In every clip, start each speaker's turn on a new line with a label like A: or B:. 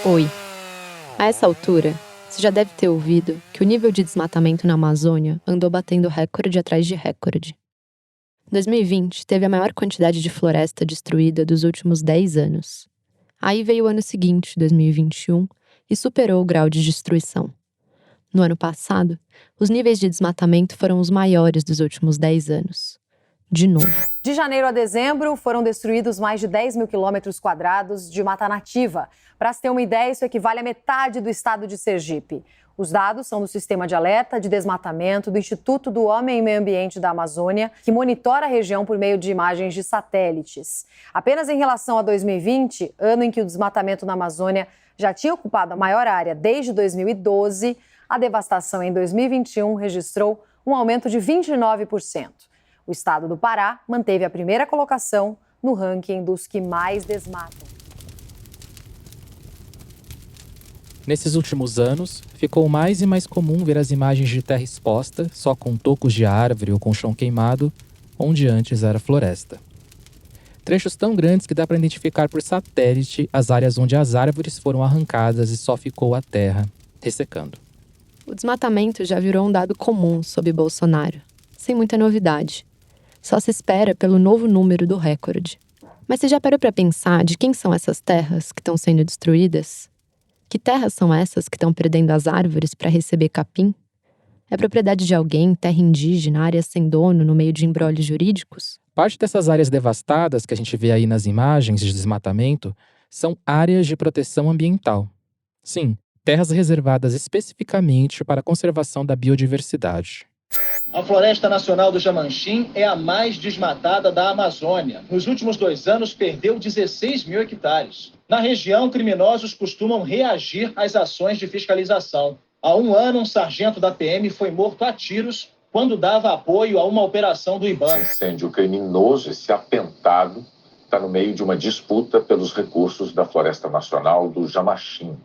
A: Oi. A essa altura, você já deve ter ouvido que o nível de desmatamento na Amazônia andou batendo recorde atrás de recorde. 2020 teve a maior quantidade de floresta destruída dos últimos 10 anos. Aí veio o ano seguinte, 2021, e superou o grau de destruição. No ano passado, os níveis de desmatamento foram os maiores dos últimos 10 anos. De novo.
B: De janeiro a dezembro, foram destruídos mais de 10 mil quilômetros quadrados de mata nativa. Para se ter uma ideia, isso equivale a metade do estado de Sergipe. Os dados são do Sistema de Alerta de Desmatamento do Instituto do Homem e Meio Ambiente da Amazônia, que monitora a região por meio de imagens de satélites. Apenas em relação a 2020, ano em que o desmatamento na Amazônia já tinha ocupado a maior área desde 2012, a devastação em 2021 registrou um aumento de 29%. O estado do Pará manteve a primeira colocação no ranking dos que mais desmatam.
C: Nesses últimos anos, ficou mais e mais comum ver as imagens de terra exposta, só com tocos de árvore ou com chão queimado, onde antes era floresta. Trechos tão grandes que dá para identificar por satélite as áreas onde as árvores foram arrancadas e só ficou a terra, ressecando.
A: O desmatamento já virou um dado comum sob Bolsonaro, sem muita novidade. Só se espera pelo novo número do recorde. Mas você já parou para pensar de quem são essas terras que estão sendo destruídas? Que terras são essas que estão perdendo as árvores para receber capim? É propriedade de alguém, terra indígena, área sem dono, no meio de imbróglios jurídicos?
C: Parte dessas áreas devastadas que a gente vê aí nas imagens de desmatamento são áreas de proteção ambiental. Sim, terras reservadas especificamente para a conservação da biodiversidade.
D: A Floresta Nacional do Jamanchim é a mais desmatada da Amazônia. Nos últimos 2 anos, perdeu 16 mil hectares. Na região, criminosos costumam reagir às ações de fiscalização. Há 1 ano, um sargento da PM foi morto a tiros quando dava apoio a uma operação do IBAMA.
E: Esse incêndio criminoso, esse atentado, está no meio de uma disputa pelos recursos da Floresta Nacional do Jamanchim.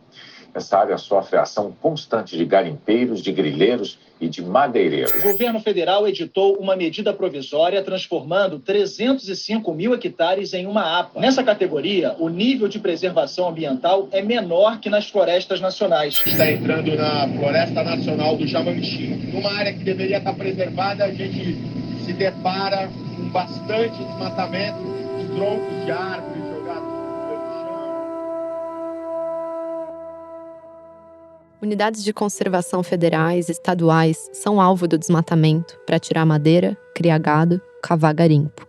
E: Essa área sofre a ação constante de garimpeiros, de grileiros e de madeireiros.
D: O governo federal editou uma medida provisória transformando 305 mil hectares em uma APA. Nessa categoria, o nível de preservação ambiental é menor que nas florestas nacionais.
F: Está entrando na Floresta Nacional do Jamanchim. Numa área que deveria estar preservada, a gente se depara com bastante desmatamento de troncos de árvores jogados pelo chão.
A: Unidades de conservação federais e estaduais são alvo do desmatamento para tirar madeira, criar gado, cavar garimpo.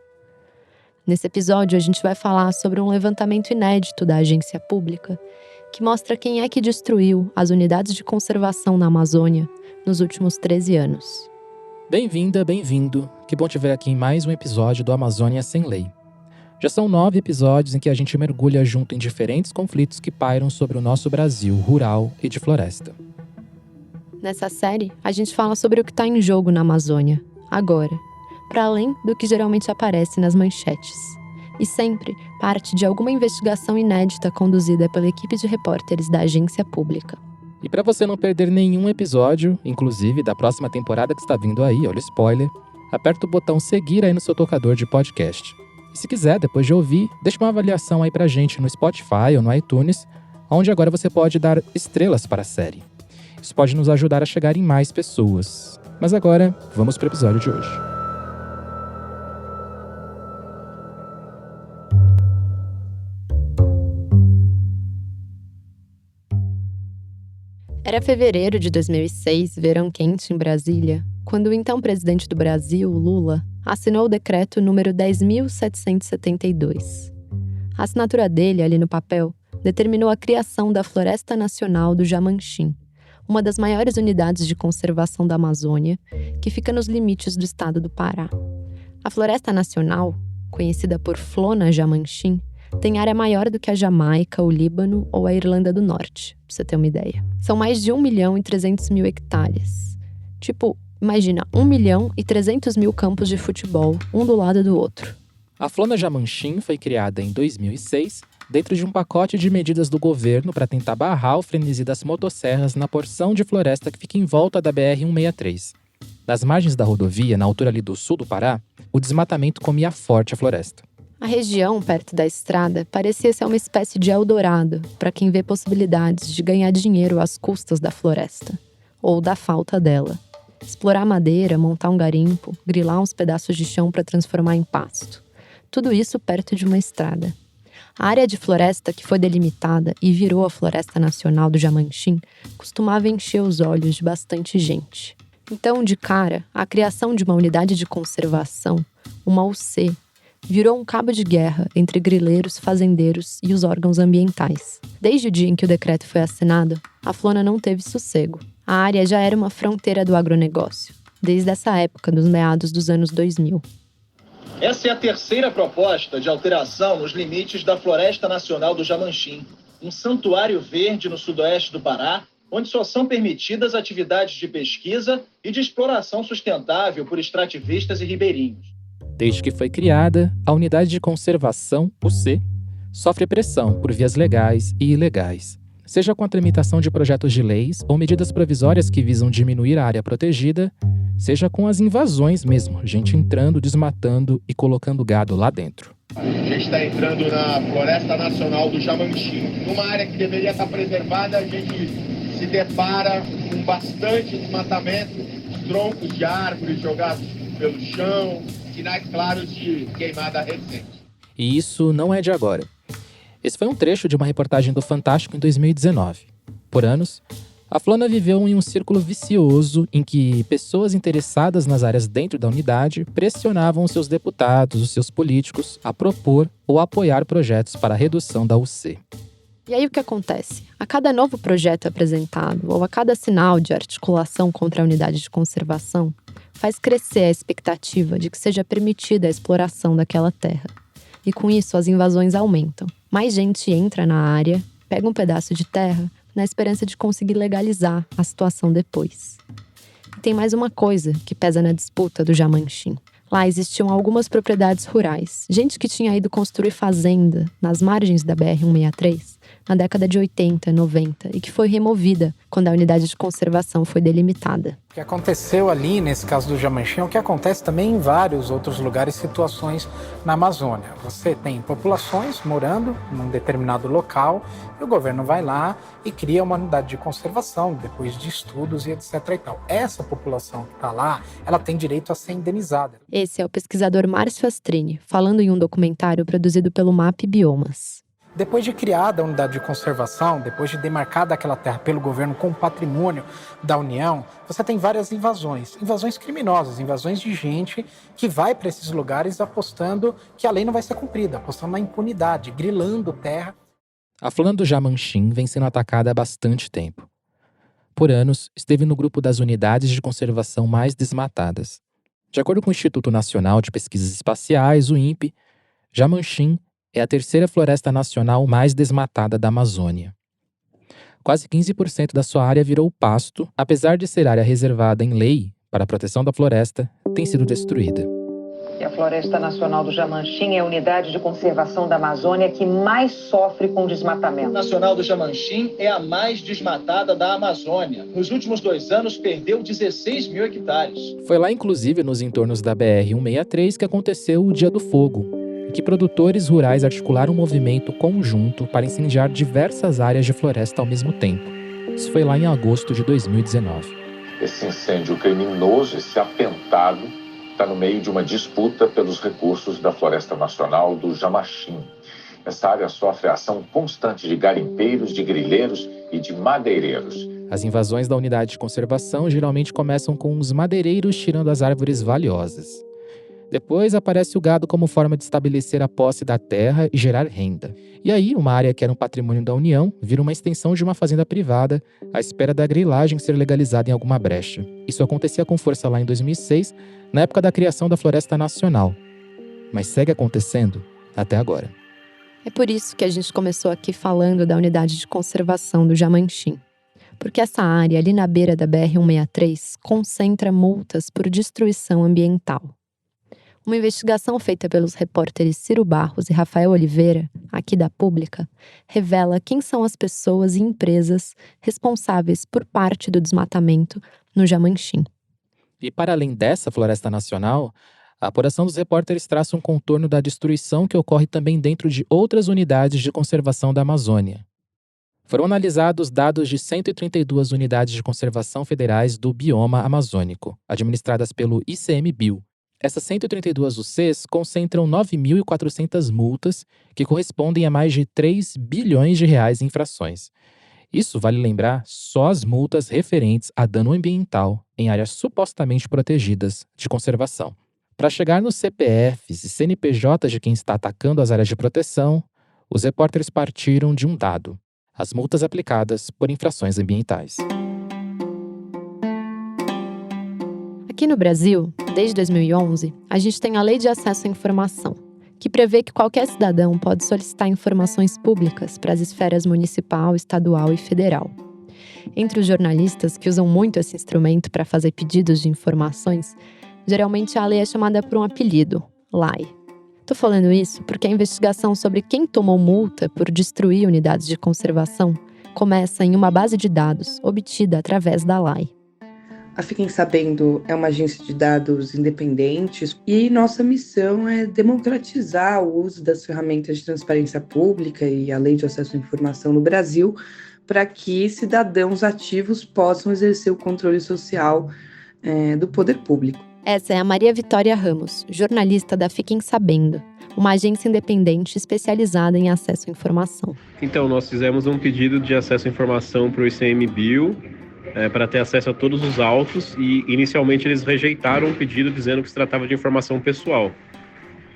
A: Nesse episódio, a gente vai falar sobre um levantamento inédito da agência pública que mostra quem é que destruiu as unidades de conservação na Amazônia nos últimos 13 anos.
C: Bem-vinda, bem-vindo. Que bom te ver aqui em mais um episódio do Amazônia Sem Lei. Já são 9 episódios em que a gente mergulha junto em diferentes conflitos que pairam sobre o nosso Brasil rural e de floresta.
A: Nessa série, a gente fala sobre o que está em jogo na Amazônia, agora, para além do que geralmente aparece nas manchetes. E sempre parte de alguma investigação inédita conduzida pela equipe de repórteres da agência pública.
C: E para você não perder nenhum episódio, inclusive da próxima temporada que está vindo aí, olha o spoiler, aperta o botão seguir aí no seu tocador de podcast. E se quiser, depois de ouvir, deixa uma avaliação aí pra gente no Spotify ou no iTunes, onde agora você pode dar estrelas para a série. Isso pode nos ajudar a chegar em mais pessoas. Mas agora, vamos pro episódio de hoje.
A: Era fevereiro de 2006, verão quente em Brasília, quando o então presidente do Brasil, Lula, assinou o decreto número 10.772. A assinatura dele, ali no papel, determinou a criação da Floresta Nacional do Jamanchim, uma das maiores unidades de conservação da Amazônia, que fica nos limites do estado do Pará. A Floresta Nacional, conhecida por Flona Jamanchim, tem área maior do que a Jamaica, o Líbano ou a Irlanda do Norte, pra você ter uma ideia. São mais de 1.300.000 hectares. Tipo, imagina, 1.300.000 campos de futebol, um do lado do outro.
C: A Flona Jamanchim foi criada em 2006 dentro de um pacote de medidas do governo para tentar barrar o frenesi das motosserras na porção de floresta que fica em volta da BR-163. Nas margens da rodovia, na altura ali do sul do Pará, o desmatamento comia forte a floresta.
A: A região perto da estrada parecia ser uma espécie de Eldorado para quem vê possibilidades de ganhar dinheiro às custas da floresta, ou da falta dela. Explorar madeira, montar um garimpo, grilar uns pedaços de chão para transformar em pasto. Tudo isso perto de uma estrada. A área de floresta que foi delimitada e virou a Floresta Nacional do Jamanchim costumava encher os olhos de bastante gente. Então, de cara, a criação de uma unidade de conservação, uma UC, virou um cabo de guerra entre grileiros, fazendeiros e os órgãos ambientais. Desde o dia em que o decreto foi assinado, a Flona não teve sossego. A área já era uma fronteira do agronegócio, desde essa época, dos meados dos anos 2000.
D: Essa é a terceira proposta de alteração nos limites da Floresta Nacional do Jamanchim, um santuário verde no sudoeste do Pará, onde só são permitidas atividades de pesquisa e de exploração sustentável por extrativistas e ribeirinhos.
C: Desde que foi criada, a Unidade de Conservação, UC, sofre pressão por vias legais e ilegais, seja com a tramitação de projetos de leis ou medidas provisórias que visam diminuir a área protegida, seja com as invasões mesmo, gente entrando, desmatando e colocando gado lá dentro.
F: A gente está entrando na Floresta Nacional do Jamanchim, numa área que deveria estar preservada. A gente se depara com bastante desmatamento, troncos de árvores jogados pelo chão, sinais claros de queimada recente.
C: E isso não é de agora. Esse foi um trecho de uma reportagem do Fantástico em 2019. Por anos, a Flona viveu em um círculo vicioso em que pessoas interessadas nas áreas dentro da unidade pressionavam os seus deputados, os seus políticos, a propor ou apoiar projetos para a redução da UC.
A: E aí o que acontece? A cada novo projeto apresentado ou a cada sinal de articulação contra a unidade de conservação, faz crescer a expectativa de que seja permitida a exploração daquela terra. E com isso as invasões aumentam. Mais gente entra na área, pega um pedaço de terra, na esperança de conseguir legalizar a situação depois. E tem mais uma coisa que pesa na disputa do Jamanchim. Lá existiam algumas propriedades rurais, gente que tinha ido construir fazenda nas margens da BR-163 na década de 80, 90 e que foi removida quando a unidade de conservação foi delimitada.
G: O que aconteceu ali, nesse caso do Jamanchim, é o que acontece também em vários outros lugares, situações na Amazônia. Você tem populações morando num determinado local e o governo vai lá e cria uma unidade de conservação, depois de estudos e etc. e tal. Essa população que está lá, ela tem direito a ser indenizada.
A: Esse é o pesquisador Márcio Astrini, falando em um documentário produzido pelo MAP Biomas.
G: Depois de criada a unidade de conservação, depois de demarcada aquela terra pelo governo como patrimônio da União, você tem várias invasões criminosas, invasões de gente que vai para esses lugares apostando que a lei não vai ser cumprida, apostando na impunidade, grilando terra.
C: A Flona do Jamanchim vem sendo atacada há bastante tempo. Por anos, esteve no grupo das unidades de conservação mais desmatadas. De acordo com o Instituto Nacional de Pesquisas Espaciais, o INPE, Jamanchim é a terceira floresta nacional mais desmatada da Amazônia. Quase 15% da sua área virou pasto, apesar de ser área reservada em lei para a proteção da floresta, tem sido destruída.
H: E a Floresta Nacional do Jamanchim é a unidade de conservação da Amazônia que mais sofre com desmatamento.
D: A Nacional do Jamanchim é a mais desmatada da Amazônia. Nos últimos 2 anos, perdeu 16 mil hectares.
C: Foi lá, inclusive, nos entornos da BR-163 que aconteceu o Dia do Fogo, em que produtores rurais articularam um movimento conjunto para incendiar diversas áreas de floresta ao mesmo tempo. Isso foi lá em agosto de 2019.
E: Esse incêndio criminoso, esse atentado, está no meio de uma disputa pelos recursos da Floresta Nacional do Jamanchim. Essa área sofre a ação constante de garimpeiros, de grileiros e de madeireiros.
C: As invasões da unidade de conservação geralmente começam com os madeireiros tirando as árvores valiosas. Depois aparece o gado como forma de estabelecer a posse da terra e gerar renda. E aí, uma área que era um patrimônio da União vira uma extensão de uma fazenda privada, à espera da grilagem ser legalizada em alguma brecha. Isso acontecia com força lá em 2006, na época da criação da Floresta Nacional. Mas segue acontecendo até agora.
A: É por isso que a gente começou aqui falando da unidade de conservação do Jamanchim. Porque essa área, ali na beira da BR-163, concentra multas por destruição ambiental. Uma investigação feita pelos repórteres Ciro Barros e Rafael Oliveira, aqui da Pública, revela quem são as pessoas e empresas responsáveis por parte do desmatamento no Jamanchim.
C: E para além dessa floresta nacional, a apuração dos repórteres traça um contorno da destruição que ocorre também dentro de outras unidades de conservação da Amazônia. Foram analisados dados de 132 unidades de conservação federais do bioma amazônico, administradas pelo ICMBio. Essas 132 UCs concentram 9.400 multas, que correspondem a mais de 3 bilhões de reais em infrações. Isso, vale lembrar, só as multas referentes a dano ambiental em áreas supostamente protegidas de conservação. Para chegar nos CPFs e CNPJs de quem está atacando as áreas de proteção, os repórteres partiram de um dado: as multas aplicadas por infrações ambientais.
A: Aqui no Brasil, desde 2011, a gente tem a Lei de Acesso à Informação, que prevê que qualquer cidadão pode solicitar informações públicas para as esferas municipal, estadual e federal. Entre os jornalistas que usam muito esse instrumento para fazer pedidos de informações, geralmente a lei é chamada por um apelido, LAI. Tô falando isso porque a investigação sobre quem tomou multa por destruir unidades de conservação começa em uma base de dados obtida através da LAI.
I: A Fiquem Sabendo é uma agência de dados independente e nossa missão é democratizar o uso das ferramentas de transparência pública e a Lei de Acesso à Informação no Brasil para que cidadãos ativos possam exercer o controle social do poder público.
A: Essa é a Maria Vitória Ramos, jornalista da Fiquem Sabendo, uma agência independente especializada em acesso à informação.
J: Então, nós fizemos um pedido de acesso à informação para o ICMBio, para ter acesso a todos os autos, e inicialmente eles rejeitaram o pedido dizendo que se tratava de informação pessoal.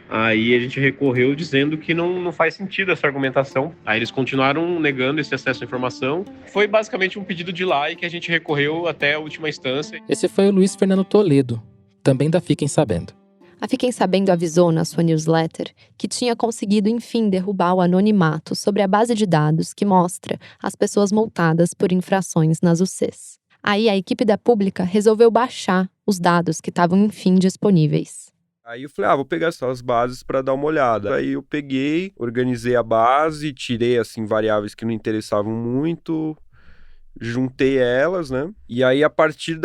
J: Aí a gente recorreu dizendo que não faz sentido essa argumentação. Aí eles continuaram negando esse acesso à informação. Foi basicamente um pedido de lei que a gente recorreu até a última instância.
C: Esse foi o Luiz Fernando Toledo, também da Fiquem Sabendo.
A: A Fiquem Sabendo avisou na sua newsletter que tinha conseguido, enfim, derrubar o anonimato sobre a base de dados que mostra as pessoas multadas por infrações nas UCs. Aí a equipe da Pública resolveu baixar os dados que estavam, enfim, disponíveis.
K: Aí eu falei, vou pegar só as bases para dar uma olhada. Aí eu peguei, organizei a base, tirei, assim, variáveis que não interessavam muito, juntei elas, né? E aí, a partir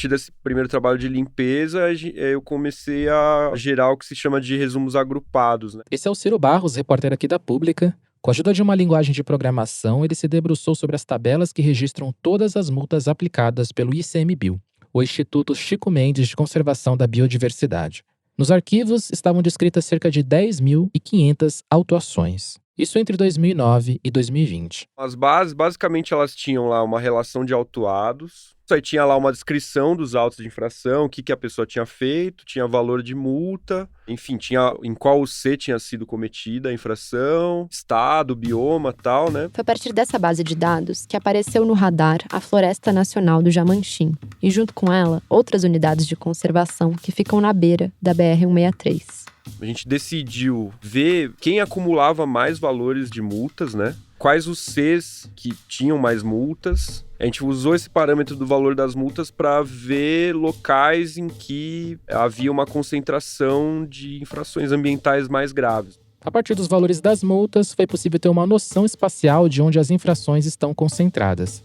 K: desse primeiro trabalho de limpeza, eu comecei a gerar o que se chama de resumos agrupados, né?
C: Esse é o Ciro Barros, repórter aqui da Pública. Com a ajuda de uma linguagem de programação, ele se debruçou sobre as tabelas que registram todas as multas aplicadas pelo ICMBio, o Instituto Chico Mendes de Conservação da Biodiversidade. Nos arquivos estavam descritas cerca de 10.500 autuações. Isso entre 2009 e 2020.
K: As bases, basicamente, elas tinham lá uma relação de autuados. Aí tinha lá uma descrição dos autos de infração, o que a pessoa tinha feito, tinha valor de multa, enfim, tinha em qual UC tinha sido cometida a infração, estado, bioma, tal, né?
A: Foi a partir dessa base de dados que apareceu no radar a Floresta Nacional do Jamanchim e, junto com ela, outras unidades de conservação que ficam na beira da BR-163.
K: A gente decidiu ver quem acumulava mais valores de multas, né? Quais os Cs que tinham mais multas. A gente usou esse parâmetro do valor das multas para ver locais em que havia uma concentração de infrações ambientais mais graves.
C: A partir dos valores das multas, foi possível ter uma noção espacial de onde as infrações estão concentradas.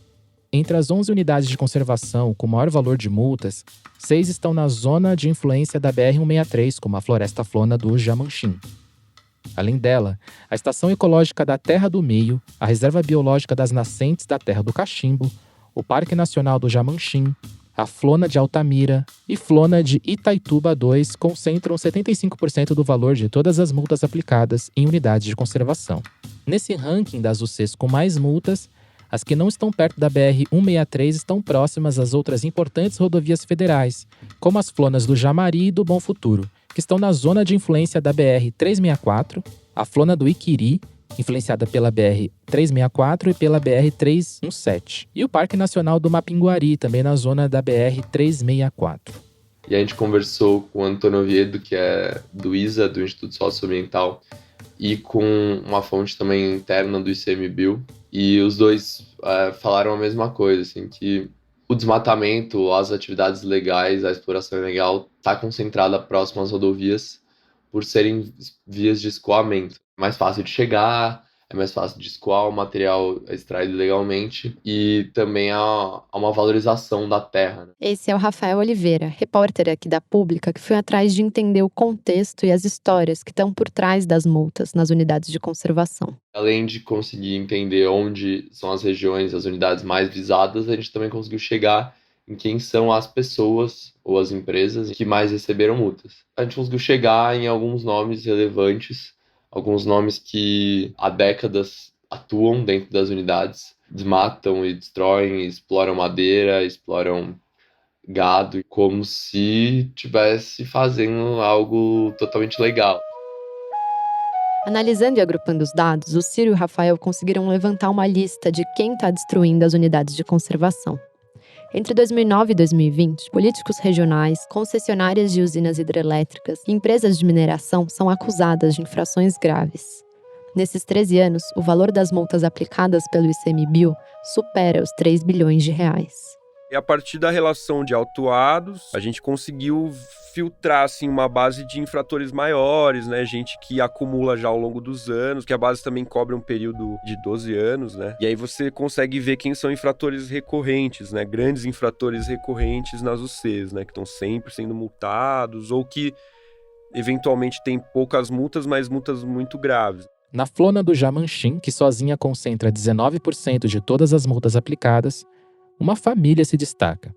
C: Entre as 11 unidades de conservação com maior valor de multas, 6 estão na zona de influência da BR-163, como a Floresta Flona do Jamanchim. Além dela, a Estação Ecológica da Terra do Meio, a Reserva Biológica das Nascentes da Terra do Cachimbo, o Parque Nacional do Jamanchim, a Flona de Altamira e Flona de Itaituba II concentram 75% do valor de todas as multas aplicadas em unidades de conservação. Nesse ranking das UCs com mais multas, as que não estão perto da BR-163 estão próximas às outras importantes rodovias federais, como as Flonas do Jamari e do Bom Futuro, que estão na zona de influência da BR-364, a Flona do Iquiri, influenciada pela BR-364 e pela BR-317, e o Parque Nacional do Mapinguari, também na zona da BR-364.
L: E a gente conversou com o Antônio Oviedo, que é do ISA, do Instituto Socioambiental, e com uma fonte também interna do ICMBio, e os dois falaram a mesma coisa, assim, que o desmatamento, as atividades legais, a exploração ilegal está concentrada próximo às rodovias por serem vias de escoamento. Mais fácil de chegar, é mais fácil de escoar o material extraído legalmente e também há uma valorização da terra.
A: Esse é o Rafael Oliveira, repórter aqui da Pública, que foi atrás de entender o contexto e as histórias que estão por trás das multas nas unidades de conservação.
L: Além de conseguir entender onde são as regiões, as unidades mais visadas, a gente também conseguiu chegar em quem são as pessoas ou as empresas que mais receberam multas. A gente conseguiu chegar em alguns nomes relevantes, alguns nomes que há décadas atuam dentro das unidades, desmatam e destroem, exploram madeira, exploram gado, como se estivesse fazendo algo totalmente legal.
A: Analisando e agrupando os dados, o Ciro e o Rafael conseguiram levantar uma lista de quem está destruindo as unidades de conservação. Entre 2009 e 2020, políticos regionais, concessionárias de usinas hidrelétricas e empresas de mineração são acusadas de infrações graves. Nesses 13 anos, o valor das multas aplicadas pelo ICMBio supera os 3 bilhões de reais.
K: E a partir da relação de autuados, a gente conseguiu filtrar assim, uma base de infratores maiores, né? Gente que acumula já ao longo dos anos, que a base também cobre um período de 12 anos, né? E aí você consegue ver quem são infratores recorrentes, né? Grandes infratores recorrentes nas UCs, né? Que estão sempre sendo multados ou que eventualmente têm poucas multas, mas multas muito graves.
C: Na Flona do Jamanchim, que sozinha concentra 19% de todas as multas aplicadas, uma família se destaca: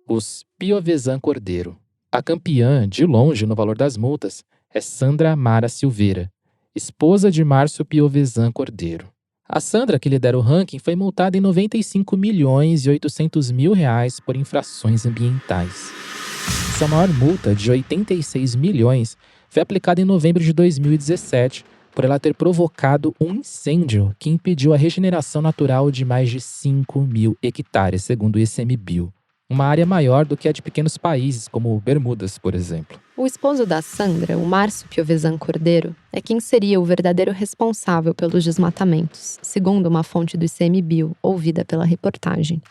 C: os Piovesan Cordeiro. A campeã, de longe, no valor das multas, é Sandra Mara Silveira, esposa de Márcio Piovesan Cordeiro. A Sandra, que lidera o ranking, foi multada em R$ 95.800.000 por infrações ambientais. Sua maior multa, de 86 milhões, foi aplicada em novembro de 2017, por ela ter provocado um incêndio que impediu a regeneração natural de mais de 5.000 hectares, segundo o ICMBio. Uma área maior do que a de pequenos países, como Bermudas, por exemplo.
A: O esposo da Sandra, o Márcio Piovesan Cordeiro, é quem seria o verdadeiro responsável pelos desmatamentos, segundo uma fonte do ICMBio, ouvida pela reportagem.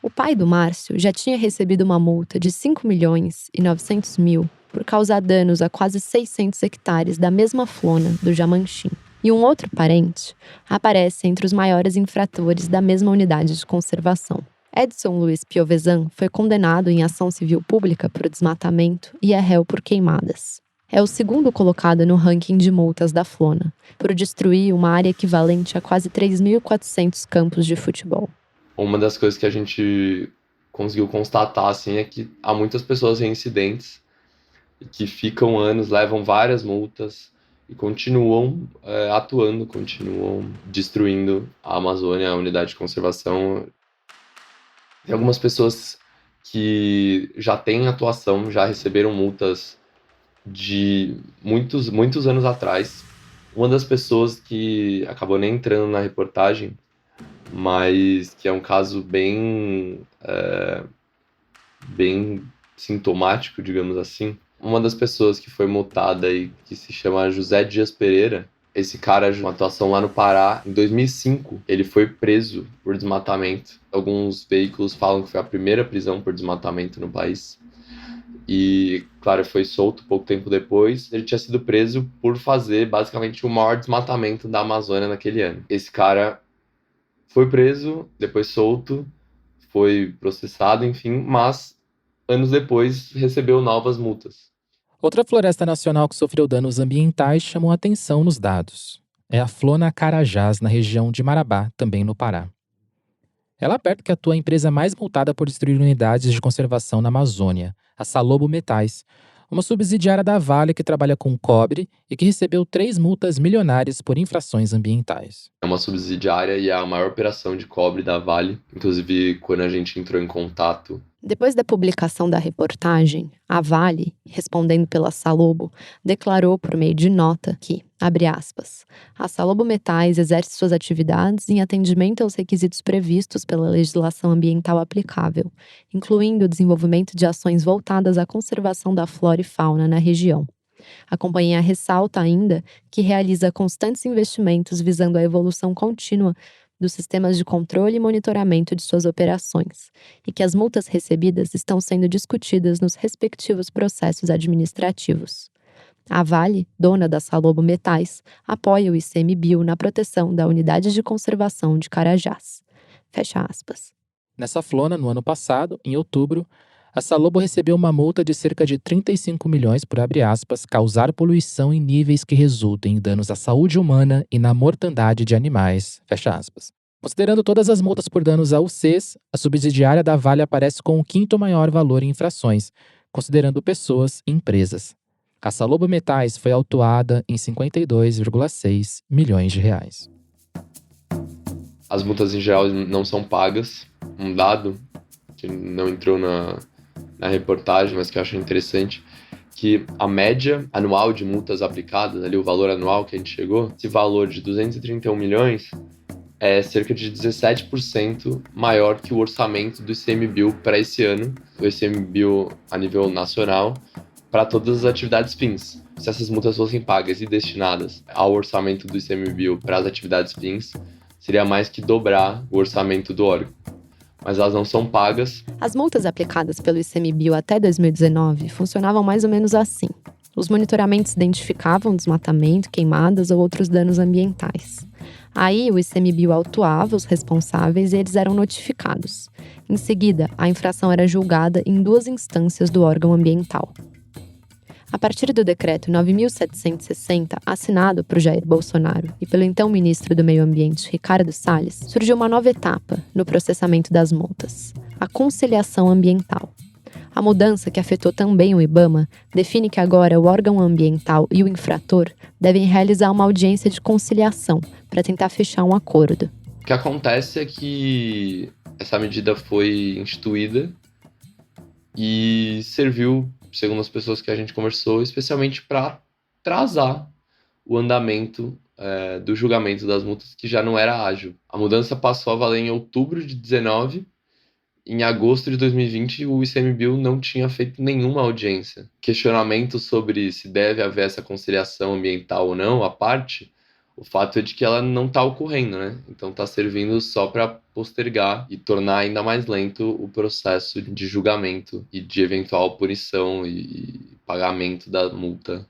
A: O pai do Márcio já tinha recebido uma multa de 5.900.000 por causar danos a quase 600 hectares da mesma flona do Jamanchim. E um outro parente aparece entre os maiores infratores da mesma unidade de conservação. Edson Luiz Piovesan foi condenado em ação civil pública por desmatamento e é réu por queimadas. É o segundo colocado no ranking de multas da Flona, por destruir uma área equivalente a quase 3.400 campos de futebol.
L: Uma das coisas que a gente conseguiu constatar assim, é que há muitas pessoas reincidentes que ficam anos, levam várias multas e continuam atuando, continuam destruindo a Amazônia, a unidade de conservação. Tem algumas pessoas que já têm atuação, já receberam multas de muitos anos atrás. Uma das pessoas que acabou nem entrando na reportagem, mas que é um caso bem sintomático, digamos assim. Uma das pessoas que foi multada e que se chama José Dias Pereira, esse cara de uma atuação lá no Pará, em 2005, ele foi preso por desmatamento. Alguns veículos falam que foi a primeira prisão por desmatamento no país. E, claro, foi solto pouco tempo depois. Ele tinha sido preso por fazer, basicamente, o maior desmatamento da Amazônia naquele ano. Esse cara foi preso, depois solto, foi processado, enfim, mas anos depois recebeu novas multas.
C: Outra floresta nacional que sofreu danos ambientais chamou a atenção nos dados. É a Flona Carajás, na região de Marabá, também no Pará. É lá perto que atua a empresa mais multada por destruir unidades de conservação na Amazônia, a Salobo Metais, uma subsidiária da Vale que trabalha com cobre e que recebeu 3 multas milionárias por infrações ambientais.
L: É uma subsidiária e é a maior operação de cobre da Vale. Inclusive, quando a gente entrou em contato...
A: Depois da publicação da reportagem, a Vale, respondendo pela Salobo, declarou por meio de nota que, abre aspas, a Salobo Metais exerce suas atividades em atendimento aos requisitos previstos pela legislação ambiental aplicável, incluindo o desenvolvimento de ações voltadas à conservação da flora e fauna na região. A companhia ressalta ainda que realiza constantes investimentos visando a evolução contínua dos sistemas de controle e monitoramento de suas operações, e que as multas recebidas estão sendo discutidas nos respectivos processos administrativos. A Vale, dona da Salobo Metais, apoia o ICMBio na proteção da Unidade de Conservação de Carajás. Fecha aspas.
C: Nessa flona, no ano passado, em outubro, a Salobo recebeu uma multa de cerca de 35 milhões por, abre aspas, causar poluição em níveis que resultem em danos à saúde humana e na mortandade de animais, fecha aspas. Considerando todas as multas por danos a UCs, a subsidiária da Vale aparece com o 5º maior valor em infrações, considerando pessoas e empresas. A Salobo Metais foi autuada em 52,6 milhões de reais.
L: As multas em geral não são pagas. Um dado que não entrou na reportagem, mas que eu acho interessante, que a média anual de multas aplicadas, ali o valor anual que a gente chegou, esse valor de 231 milhões é cerca de 17% maior que o orçamento do ICMBio para esse ano, o ICMBio a nível nacional, para todas as atividades fins. Se essas multas fossem pagas e destinadas ao orçamento do ICMBio para as atividades fins, seria mais que dobrar o orçamento do órgão. Mas elas não são pagas.
A: As multas aplicadas pelo ICMBio até 2019 funcionavam mais ou menos assim. Os monitoramentos identificavam desmatamento, queimadas ou outros danos ambientais. Aí, o ICMBio autuava os responsáveis e eles eram notificados. Em seguida, a infração era julgada em 2 instâncias do órgão ambiental. A partir do decreto 9.760, assinado por Jair Bolsonaro e pelo então ministro do Meio Ambiente, Ricardo Salles, surgiu uma nova etapa no processamento das multas: a conciliação ambiental. A mudança, que afetou também o IBAMA, define que agora o órgão ambiental e o infrator devem realizar uma audiência de conciliação para tentar fechar um acordo.
L: O que acontece é que essa medida foi instituída e serviu, segundo as pessoas que a gente conversou, especialmente para atrasar o andamento do julgamento das multas, que já não era ágil. A mudança passou a valer em outubro de 2019. Em agosto de 2020, o ICMBio não tinha feito nenhuma audiência. Questionamento sobre se deve haver essa conciliação ambiental ou não, à parte, o fato é de que ela não está ocorrendo, né? Então está servindo só para postergar e tornar ainda mais lento o processo de julgamento e de eventual punição e pagamento da multa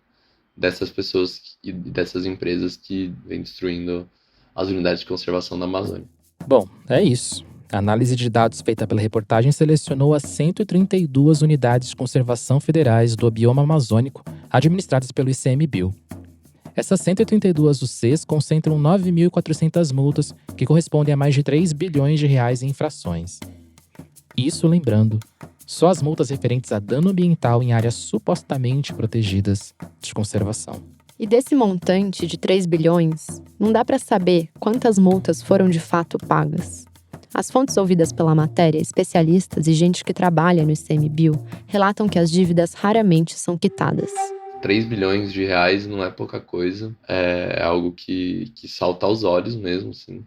L: dessas pessoas e dessas empresas que vêm destruindo as unidades de conservação da Amazônia.
C: Bom, é isso. A análise de dados feita pela reportagem selecionou as 132 unidades de conservação federais do bioma amazônico administradas pelo ICMBio. Essas 132 UCs concentram 9.400 multas, que correspondem a mais de 3 bilhões de reais em infrações. Isso, lembrando, só as multas referentes a dano ambiental em áreas supostamente protegidas de conservação.
A: E desse montante de 3 bilhões, não dá para saber quantas multas foram de fato pagas. As fontes ouvidas pela matéria, especialistas e gente que trabalha no ICMBio, relatam que as dívidas raramente são quitadas.
L: 3 bilhões de reais não é pouca coisa, é algo que salta aos olhos mesmo, assim.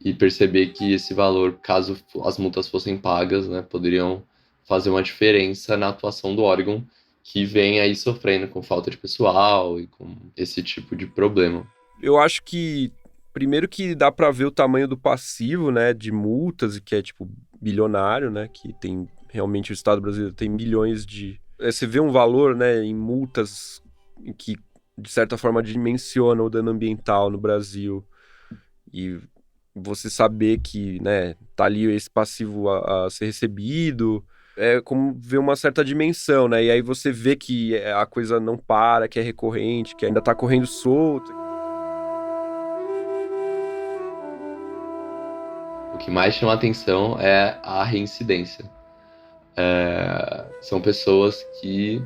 L: E perceber que esse valor, caso as multas fossem pagas, né, poderiam fazer uma diferença na atuação do órgão, que vem aí sofrendo com falta de pessoal e com esse tipo de problema.
K: Eu acho que, primeiro que dá para ver o tamanho do passivo, né, de multas, que é tipo bilionário, né, que tem realmente o Estado brasileiro tem milhões de... Você vê um valor, né, em multas que, de certa forma, dimensiona o dano ambiental no Brasil. E você saber que, né, tá ali esse passivo a ser recebido, é como ver uma certa dimensão, né? E aí você vê que a coisa não para, que é recorrente, que ainda tá correndo solto.
L: O que mais chama atenção é a reincidência. São pessoas que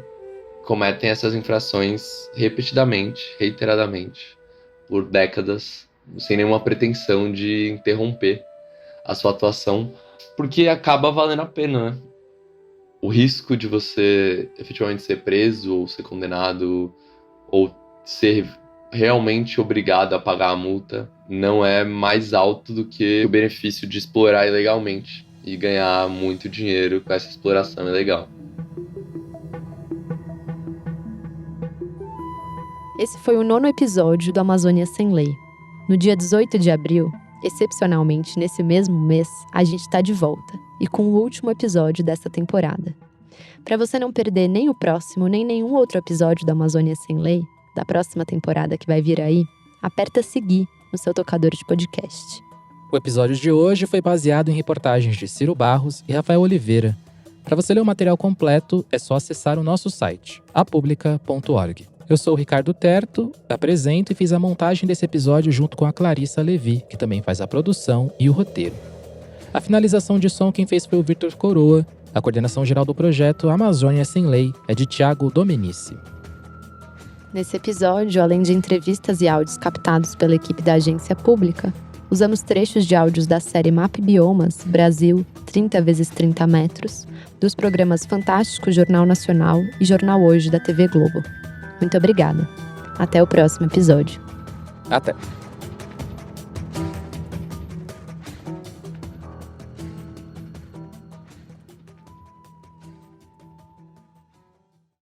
L: cometem essas infrações repetidamente, reiteradamente, por décadas, sem nenhuma pretensão de interromper a sua atuação, porque acaba valendo a pena, né? O risco de você efetivamente ser preso ou ser condenado ou ser realmente obrigado a pagar a multa não é mais alto do que o benefício de explorar ilegalmente e ganhar muito dinheiro com essa exploração ilegal.
A: Esse foi o 9º episódio do Amazônia Sem Lei. No dia 18 de abril, excepcionalmente nesse mesmo mês, a gente está de volta e com o último episódio dessa temporada. Para você não perder nem o próximo, nem nenhum outro episódio da Amazônia Sem Lei, da próxima temporada que vai vir aí, aperta seguir no seu tocador de podcast.
C: O episódio de hoje foi baseado em reportagens de Ciro Barros e Rafael Oliveira. Para você ler o material completo, é só acessar o nosso site, apublica.org. Eu sou o Ricardo Terto, apresento e fiz a montagem desse episódio junto com a Clarissa Levi, que também faz a produção e o roteiro. A finalização de som quem fez foi o Victor Coroa. A coordenação geral do projeto Amazônia Sem Lei é de Thiago Domenici.
A: Nesse episódio, além de entrevistas e áudios captados pela equipe da agência pública, usamos trechos de áudios da série Map Biomas Brasil 30 × 30 metros, dos programas Fantástico Jornal Nacional e Jornal Hoje da TV Globo. Muito obrigada. Até o próximo episódio.
C: Até!